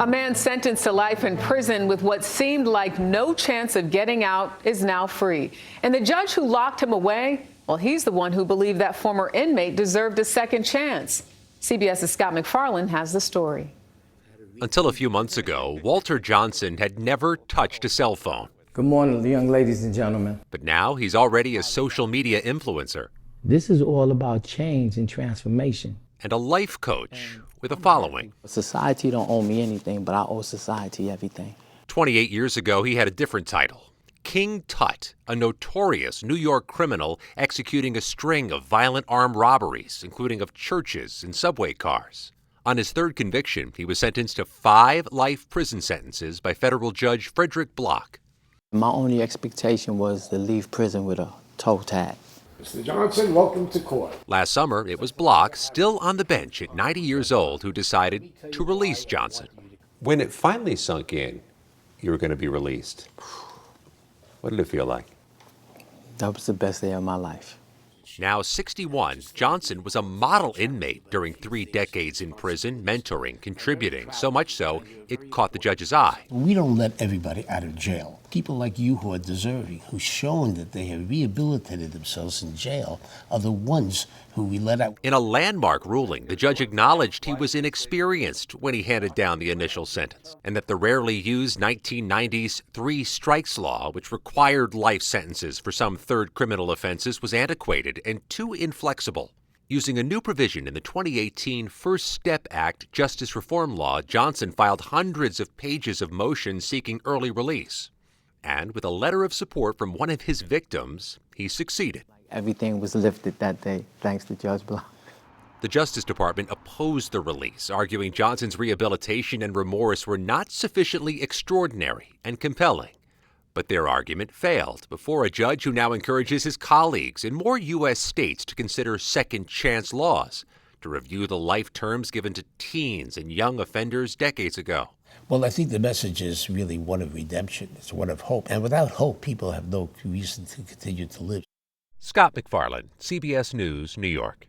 A man sentenced to life in prison with what seemed like no chance of getting out is now free. And the judge who locked him away, well, he's the one who believed that former inmate deserved a second chance. CBS's Scott MacFarlane has the story. Until a few months ago, Walter Johnson had never touched a cell phone. Good morning, young ladies and gentlemen. But now he's already a social media influencer. This is all about change and transformation. And a life coach with a following. Society don't owe me anything, but I owe society everything. 28 years ago, he had a different title. King Tut, a notorious New York criminal executing a string of violent armed robberies, including of churches and subway cars. On his third conviction, he was sentenced to 5 life prison sentences by federal judge Frederick Block. My only expectation was to leave prison with a toe tag. Mr. Johnson, welcome to court. Last summer, it was Block, still on the bench at 90 years old, who decided to release Johnson. When it finally sunk in, you were going to be released. What did it feel like? That was the best day of my life. Now 61, Johnson was a model inmate during 3 decades in prison, mentoring, contributing, so much so it caught the judge's eye. We don't let everybody out of jail. People like you who are deserving, who've shown that they have rehabilitated themselves in jail, are the ones who we let out. In a landmark ruling, the judge acknowledged he was inexperienced when he handed down the initial sentence, and that the rarely used 1990s 3 strikes law, which required life sentences for some third criminal offenses, was antiquated and too inflexible. Using a new provision in the 2018 First Step Act Justice Reform Law, Johnson filed hundreds of pages of motions seeking early release. And with a letter of support from one of his victims, he succeeded. Everything was lifted that day, thanks to Judge Block. The Justice Department opposed the release, arguing Johnson's rehabilitation and remorse were not sufficiently extraordinary and compelling. But their argument failed before a judge who now encourages his colleagues in more U.S. states to consider second-chance laws, to review the life terms given to teens and young offenders decades ago. Well, I think the message is really one of redemption. It's one of hope. And without hope, people have no reason to continue to live. Scott MacFarlane, CBS News, New York.